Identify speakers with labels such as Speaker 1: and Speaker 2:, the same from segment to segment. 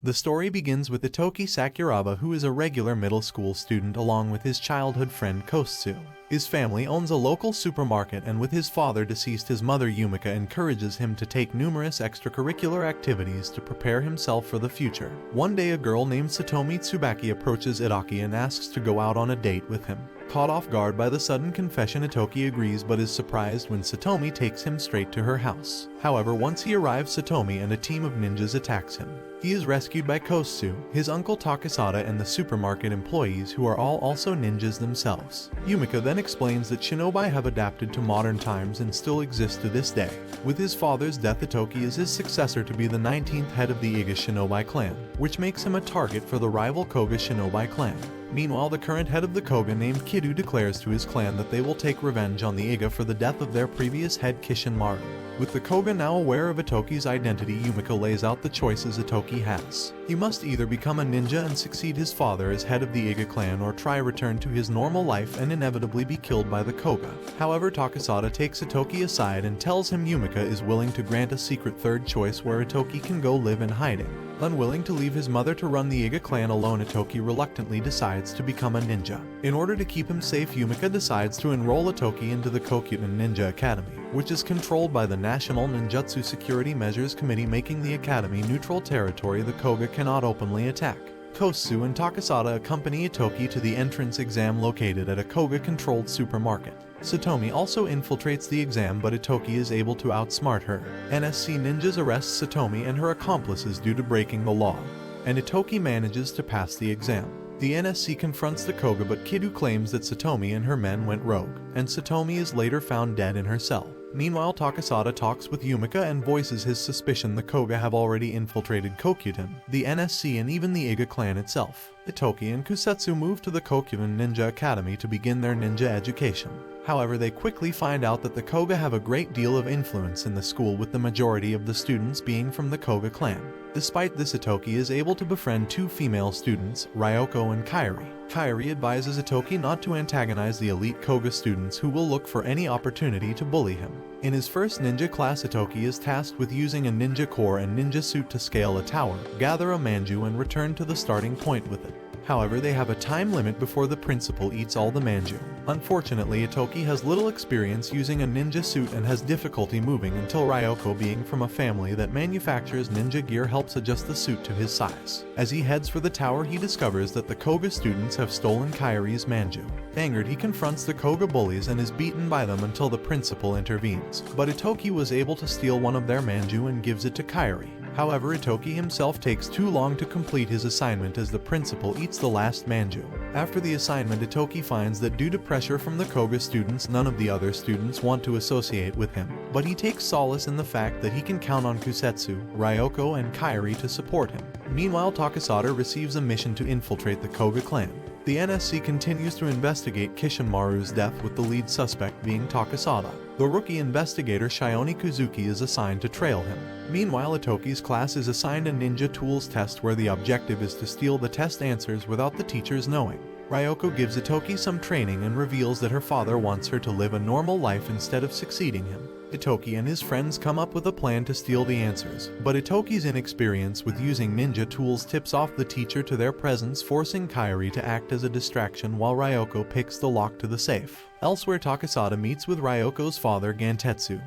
Speaker 1: The story begins with Ittoki Sakuraba, who is a regular middle school student along with his childhood friend Kosutsu. His family owns a local supermarket, and with his father deceased, his mother Yumika encourages him to take numerous extracurricular activities to prepare himself for the future. One day a girl named Satomi Tsubaki approaches Ittoki and asks to go out on a date with him. Caught off guard by the sudden confession, Ittoki agrees but is surprised when Satomi takes him straight to her house. However, once he arrives, Satomi and a team of ninjas attacks him. He is rescued by Kosutsu, his uncle Takasada, and the supermarket employees, who are all also ninjas themselves. Yumika then explains that Shinobi have adapted to modern times and still exist to this day. With his father's death, Ittoki is his successor to be the 19th head of the Iga Shinobi clan, which makes him a target for the rival Kouga Shinobi clan. Meanwhile, the current head of the Kouga named Kidu declares to his clan that they will take revenge on the Iga for the death of their previous head Kishinmaru. With the Kouga now aware of Ittoki's identity, Yumika lays out the choices Ittoki has. He must either become a ninja and succeed his father as head of the Iga clan, or try return to his normal life and inevitably be killed by the Kouga. However, Takasada takes Ittoki aside and tells him Yumika is willing to grant a secret third choice where Ittoki can go live in hiding. Unwilling to leave his mother to run the Iga clan alone, Ittoki reluctantly decides to become a ninja. In order to keep him safe, Yumika decides to enroll Ittoki into the Kokuten Ninja Academy, which is controlled by the National Ninjutsu Security Measures Committee, making the academy neutral territory the Kouga cannot openly attack. Kosutsu and Takasada accompany Ittoki to the entrance exam located at a Kouga-controlled supermarket. Satomi also infiltrates the exam, but Ittoki is able to outsmart her. NSC ninjas arrest Satomi and her accomplices due to breaking the law, and Ittoki manages to pass the exam. The NSC confronts the Kouga, but Kidu claims that Satomi and her men went rogue, and Satomi is later found dead in her cell. Meanwhile, Takasada talks with Yumika and voices his suspicion the Kouga have already infiltrated Kokuten, the NSC, and even the Iga clan itself. Ittoki and Kusetsu move to the Kokuten Ninja Academy to begin their ninja education. However, they quickly find out that the Kouga have a great deal of influence in the school, with the majority of the students being from the Kouga clan. Despite this, Ittoki is able to befriend two female students, Ryoko and Kairi. Kairi advises Ittoki not to antagonize the elite Kouga students, who will look for any opportunity to bully him. In his first ninja class, Ittoki is tasked with using a ninja core and ninja suit to scale a tower, gather a manju, and return to the starting point with it. However, they have a time limit before the principal eats all the manju. Unfortunately, Ittoki has little experience using a ninja suit and has difficulty moving until Ryoko, being from a family that manufactures ninja gear, helps adjust the suit to his size. As he heads for the tower, he discovers that the Kouga students have stolen Kairi's manju. Angered, he confronts the Kouga bullies and is beaten by them until the principal intervenes. But Ittoki was able to steal one of their manju and gives it to Kairi. However, Ittoki himself takes too long to complete his assignment as the principal eats the last manju. After the assignment, Ittoki finds that due to pressure from the Kouga students, none of the other students want to associate with him. But he takes solace in the fact that he can count on Kusetsu, Ryoko, and Kairi to support him. Meanwhile, Takasada receives a mission to infiltrate the Kouga clan. The NSC continues to investigate Kishinmaru's death, with the lead suspect being Takasada. The rookie investigator Shioni Kuzuki is assigned to trail him. Meanwhile, Ittoki's class is assigned a ninja tools test where the objective is to steal the test answers without the teachers knowing. Ryoko gives Ittoki some training and reveals that her father wants her to live a normal life instead of succeeding him. Ittoki and his friends come up with a plan to steal the answers, but Ittoki's inexperience with using ninja tools tips off the teacher to their presence, forcing Kairi to act as a distraction while Ryoko picks the lock to the safe. Elsewhere, Takasada meets with Ryoko's father Gantetsu,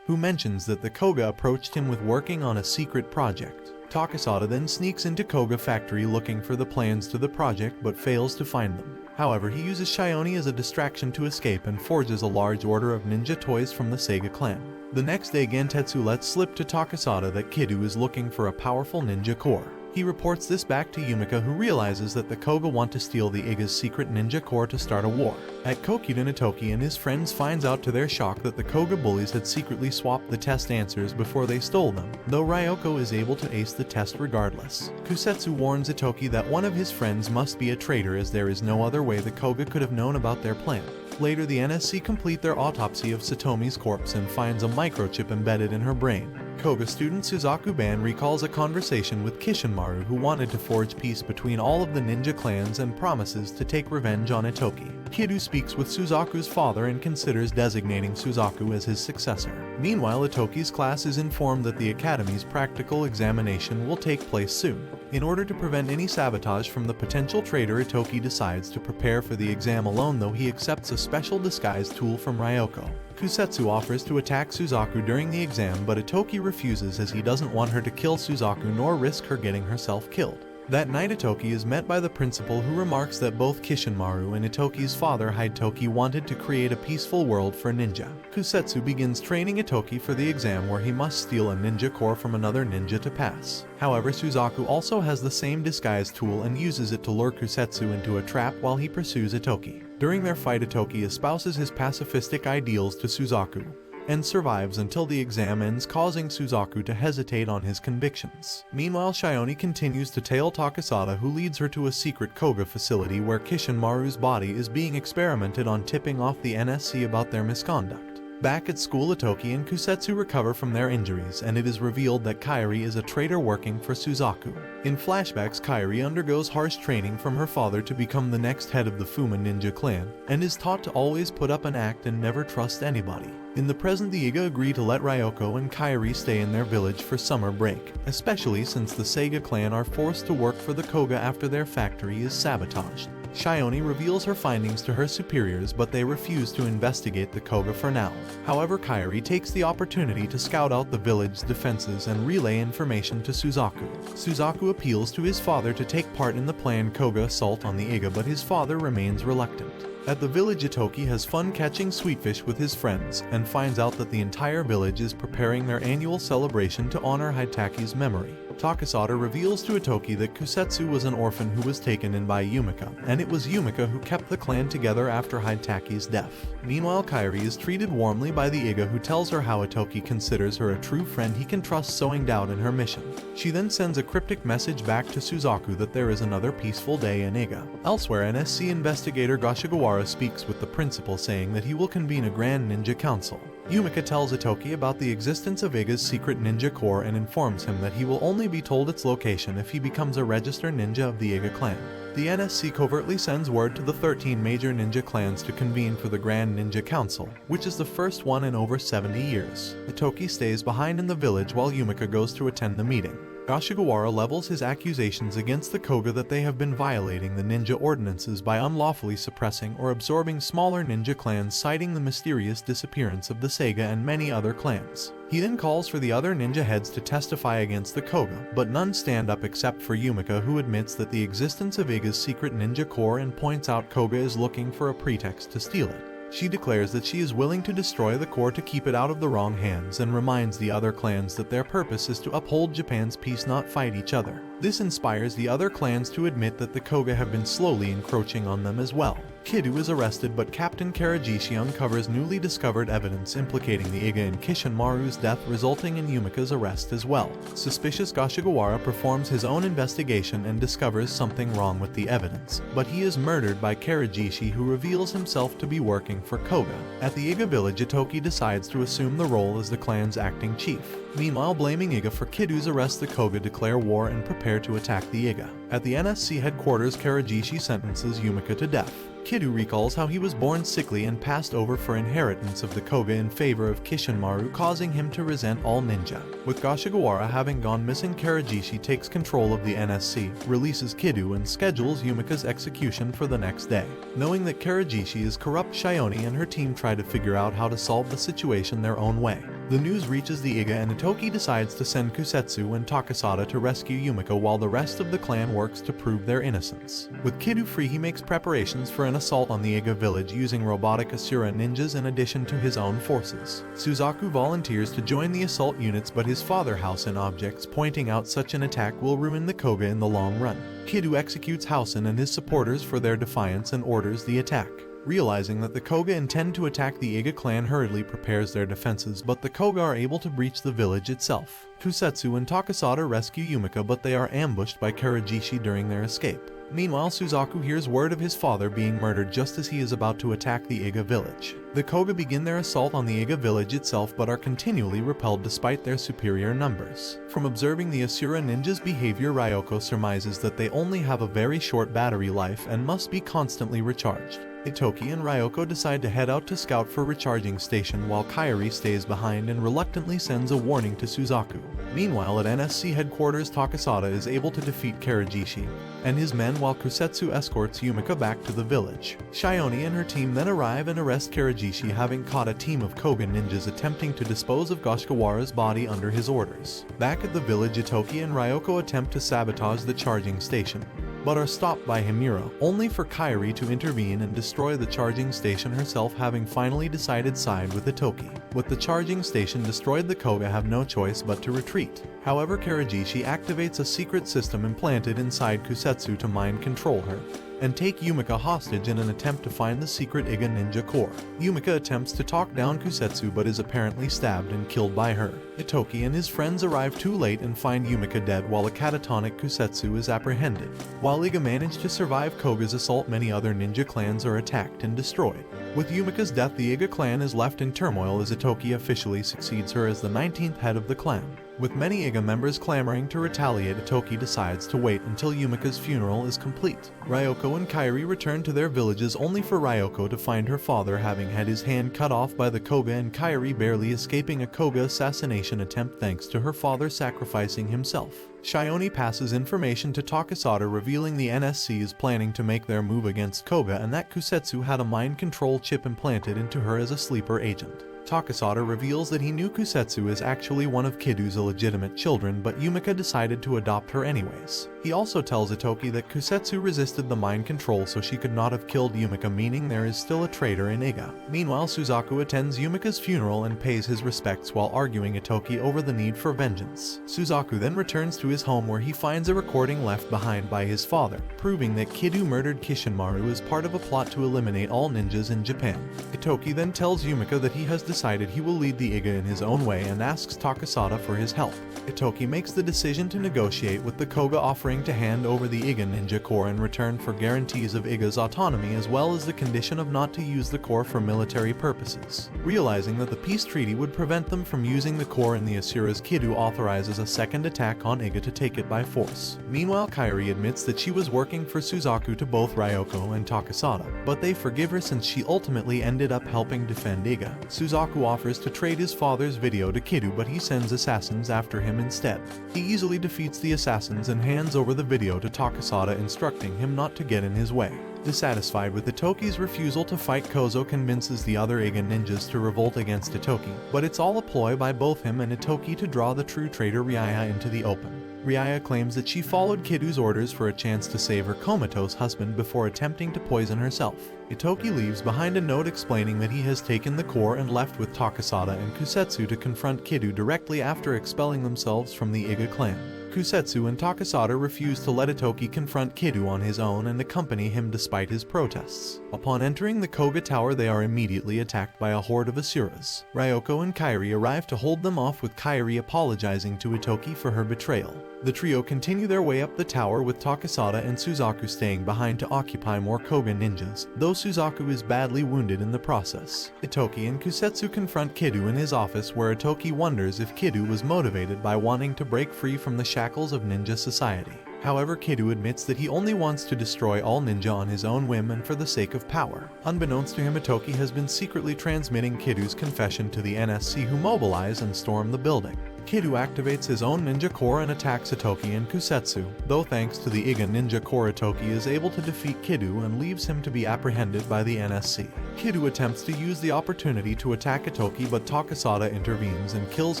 Speaker 1: who mentions that the Kouga approached him with working on a secret project. Takasada then sneaks into Kouga factory looking for the plans to the project but fails to find them. However, he uses Shioni as a distraction to escape and forges a large order of ninja toys from the Seiga clan. The next day, Gantetsu lets slip to Takasada that Kidu is looking for a powerful ninja core. He reports this back to Yumika, who realizes that the Kouga want to steal the Iga's secret ninja core to start a war. At Kokuten, Ittoki and his friends finds out to their shock that the Kouga bullies had secretly swapped the test answers before they stole them, though Ryoko is able to ace the test regardless. Kusetsu warns Ittoki that one of his friends must be a traitor, as there is no other way the Kouga could have known about their plan. Later, the NSC complete their autopsy of Satomi's corpse and finds a microchip embedded in her brain. Kouga student Suzaku Ban recalls a conversation with Kishinmaru, who wanted to forge peace between all of the ninja clans and promises to take revenge on Ittoki. Kidu speaks with Suzaku's father and considers designating Suzaku as his successor. Meanwhile, Ittoki's class is informed that the academy's practical examination will take place soon. In order to prevent any sabotage from the potential traitor, Ittoki decides to prepare for the exam alone, though he accepts a special disguise tool from Ryoko. Kusetsu offers to attack Suzaku during the exam, but Ittoki refuses as he doesn't want her to kill Suzaku nor risk her getting herself killed. That night, Ittoki is met by the principal, who remarks that both Kishinmaru and Ittoki's father Hidetoki wanted to create a peaceful world for ninja. Kusetsu begins training Ittoki for the exam, where he must steal a ninja core from another ninja to pass. However, Suzaku also has the same disguise tool and uses it to lure Kusetsu into a trap while he pursues Ittoki. During their fight, Ittoki espouses his pacifistic ideals to Suzaku and survives until the exam ends, causing Suzaku to hesitate on his convictions. Meanwhile, Shioni continues to tail Takasada, who leads her to a secret Kouga facility where Kishinmaru's body is being experimented on, tipping off the NSC about their misconduct. Back at school, Ittoki and Kusetsu recover from their injuries, and it is revealed that Kairi is a traitor working for Suzaku. In flashbacks, Kairi undergoes harsh training from her father to become the next head of the Fuma ninja clan, and is taught to always put up an act and never trust anybody. In the present, the Iga agree to let Ryoko and Kairi stay in their village for summer break, especially since the Seiga clan are forced to work for the Kouga after their factory is sabotaged. Shioni reveals her findings to her superiors, but they refuse to investigate the Kouga for now. However, Kairi takes the opportunity to scout out the village's defenses and relay information to Suzaku. Suzaku appeals to his father to take part in the planned Kouga assault on the Iga, but his father remains reluctant. At the village, Ittoki has fun catching sweetfish with his friends and finds out that the entire village is preparing their annual celebration to honor Hidetaki's memory. Takasada reveals to Ittoki that Kusetsu was an orphan who was taken in by Yumika, and it was Yumika who kept the clan together after Hidetaki's death. Meanwhile, Kairi is treated warmly by the Iga, who tells her how Ittoki considers her a true friend he can trust, sowing doubt in her mission. She then sends a cryptic message back to Suzaku that there is another peaceful day in Iga. Elsewhere, NSC investigator Gashigawa speaks with the principal, saying that he will convene a Grand Ninja Council. Yumika tells Ittoki about the existence of Iga's secret ninja core and informs him that he will only be told its location if he becomes a registered ninja of the Iga clan. The NSC covertly sends word to the 13 major ninja clans to convene for the Grand Ninja Council, which is the first one in over 70 years. Ittoki stays behind in the village while Yumika goes to attend the meeting. Gashigawa levels his accusations against the Kouga that they have been violating the ninja ordinances by unlawfully suppressing or absorbing smaller ninja clans, citing the mysterious disappearance of the Seiga and many other clans. He then calls for the other ninja heads to testify against the Kouga, but none stand up except for Yumika, who admits that the existence of Iga's secret ninja core and points out Kouga is looking for a pretext to steal it. She declares that she is willing to destroy the core to keep it out of the wrong hands, and reminds the other clans that their purpose is to uphold Japan's peace, not fight each other. This inspires the other clans to admit that the Kouga have been slowly encroaching on them as well. Kidou is arrested, but Captain Karajishi uncovers newly discovered evidence implicating the Iga and Kishinmaru's death, resulting in Yumika's arrest as well. Suspicious Gashigawa performs his own investigation and discovers something wrong with the evidence, but he is murdered by Karajishi, who reveals himself to be working for Kouga. At the Iga village, Ittoki decides to assume the role as the clan's acting chief. Meanwhile, blaming Iga for Kidou's arrest, the Kouga declare war and prepare to attack the Iga. At the NSC headquarters, Karajishi sentences Yumika to death. Kidou recalls how he was born sickly and passed over for inheritance of the Kouga in favor of Kishinmaru, causing him to resent all ninja. With Gashigawa having gone missing, Karajishi takes control of the NSC, releases Kidou, and schedules Yumika's execution for the next day. Knowing that Karajishi is corrupt, Shioni and her team try to figure out how to solve the situation their own way. The news reaches the Iga, and Ittoki decides to send Kusetsu and Takasada to rescue Yumika, while the rest of the clan works to prove their innocence. With Kidou free, he makes preparations for an assault on the Iga village using robotic Asura ninjas in addition to his own forces. Suzaku volunteers to join the assault units, but his father Housen objects, pointing out such an attack will ruin the Kouga in the long run. Kidou executes Housen and his supporters for their defiance and orders the attack. Realizing that the Kouga intend to attack, the Iga clan hurriedly prepares their defenses, but the Kouga are able to breach the village itself. Kusetsu and Takasada rescue Yumika, but they are ambushed by Karajishi during their escape. Meanwhile, Suzaku hears word of his father being murdered just as he is about to attack the Iga village. The Kouga begin their assault on the Iga village itself, but are continually repelled despite their superior numbers. From observing the Asura ninjas' behavior, Ryoko surmises that they only have a very short battery life and must be constantly recharged. Ittoki and Ryoko decide to head out to scout for recharging station, while Kairi stays behind and reluctantly sends a warning to Suzaku. Meanwhile, at NSC headquarters, Takasada is able to defeat Karajishi and his men while Kusetsu escorts Yumika back to the village. Shioni and her team then arrive and arrest Karajishi, having caught a team of Koga ninjas attempting to dispose of Goshikawara's body under his orders. Back at the village, Ittoki and Ryoko attempt to sabotage the charging station, but are stopped by Himura, only for Kairi to intervene and destroy the charging station herself, having finally decided side with Ittoki. With the charging station destroyed, the Koga have no choice but to retreat. However, Karajishi activates a secret system implanted inside Kusetsu to mind control her and take Yumika hostage in an attempt to find the secret Iga ninja core. Yumika attempts to talk down Kusetsu but is apparently stabbed and killed by her. Ittoki and his friends arrive too late and find Yumika dead while a catatonic Kusetsu is apprehended. While Iga managed to survive Koga's assault, many other ninja clans are attacked and destroyed. With Yumika's death, the Iga clan is left in turmoil as Ittoki officially succeeds her as the 19th head of the clan. With many Iga members clamoring to retaliate, Ittoki decides to wait until Yumika's funeral is complete. Ryoko and Kairi return to their villages, only for Ryoko to find her father having had his hand cut off by the Koga and Kairi barely escaping a Koga assassination attempt thanks to her father sacrificing himself. Shioni passes information to Takasada revealing the NSC is planning to make their move against Koga and that Kusetsu had a mind control chip implanted into her as a sleeper agent. Takasada reveals that he knew Kusetsu is actually one of Kidu's illegitimate children, but Yumika decided to adopt her anyways. He also tells Ittoki that Kusetsu resisted the mind control so she could not have killed Yumika, meaning there is still a traitor in Iga. Meanwhile, Suzaku attends Yumika's funeral and pays his respects while arguing Ittoki over the need for vengeance. Suzaku then returns to his home where he finds a recording left behind by his father, proving that Kidu murdered Kishinmaru as part of a plot to eliminate all ninjas in Japan. Ittoki then tells Yumika that he has decided he will lead the Iga in his own way and asks Takasada for his help. Ittoki makes the decision to negotiate with the Koga, offering to hand over the Iga ninja core in return for guarantees of Iga's autonomy as well as the condition of not to use the core for military purposes. Realizing that the peace treaty would prevent them from using the core in the Asuras, Kidu authorizes a second attack on Iga to take it by force. Meanwhile, Kairi admits that she was working for Suzaku to both Ryoko and Takasada, but they forgive her since she ultimately ended up helping defend Iga. Suzaku offers to trade his father's video to Kidu, but he sends assassins after him instead. He easily defeats the assassins and hands over the video to Takasada, instructing him not to get in his way. Dissatisfied with Ittoki's refusal to fight, Kozo convinces the other Iga ninjas to revolt against Ittoki, but it's all a ploy by both him and Ittoki to draw the true traitor Ryaya into the open. Ryaya claims that she followed Kidu's orders for a chance to save her comatose husband before attempting to poison herself. Ittoki leaves behind a note explaining that he has taken the core and left with Takasada and Kusetsu to confront Kidu directly after expelling themselves from the Iga clan. Kusetsu and Takasada refuse to let Ittoki confront Kidu on his own and accompany him despite his protests. Upon entering the Koga tower, they are immediately attacked by a horde of Asuras. Ryoko and Kairi arrive to hold them off, with Kairi apologizing to Ittoki for her betrayal. The trio continue their way up the tower, with Takasada and Suzaku staying behind to occupy more Koga ninjas, though Suzaku is badly wounded in the process. Ittoki and Kusetsu confront Kidu in his office, where Ittoki wonders if Kidu was motivated by wanting to break free from the shackles of ninja society. However, Kidu admits that he only wants to destroy all ninja on his own whim and for the sake of power. Unbeknownst to him, Ittoki has been secretly transmitting Kidu's confession to the NSC, who mobilize and storm the building. Kidu activates his own ninja core and attacks Ittoki and Kusetsu, though thanks to the Iga ninja core, Ittoki is able to defeat Kidu and leaves him to be apprehended by the NSC. Kidu attempts to use the opportunity to attack Ittoki, but Takasada intervenes and kills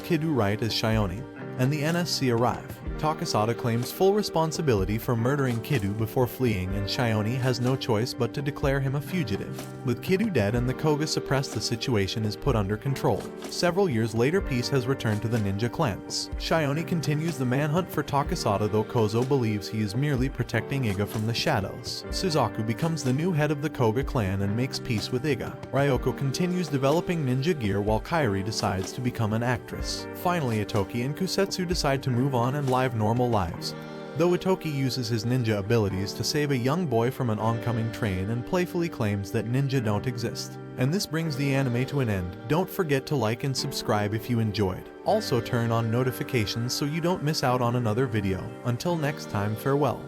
Speaker 1: Kidu right as Shioni and the NSC arrive. Takasada claims full responsibility for murdering Kidu before fleeing, and Shioni has no choice but to declare him a fugitive. With Kidu dead and the Koga suppressed, the situation is put under control. Several years later, peace has returned to the ninja clans. Shioni continues the manhunt for Takasada, though Kozo believes he is merely protecting Iga from the shadows. Suzaku becomes the new head of the Koga clan and makes peace with Iga. Ryoko continues developing ninja gear while Kairi decides to become an actress. Finally, Ittoki and Kusetsu decide to move on and live normal lives, though Ittoki uses his ninja abilities to save a young boy from an oncoming train and playfully claims that ninja don't exist. And this brings the anime to an end. Don't forget to like and subscribe if you enjoyed. Also turn on notifications so you don't miss out on another video. Until next time, farewell.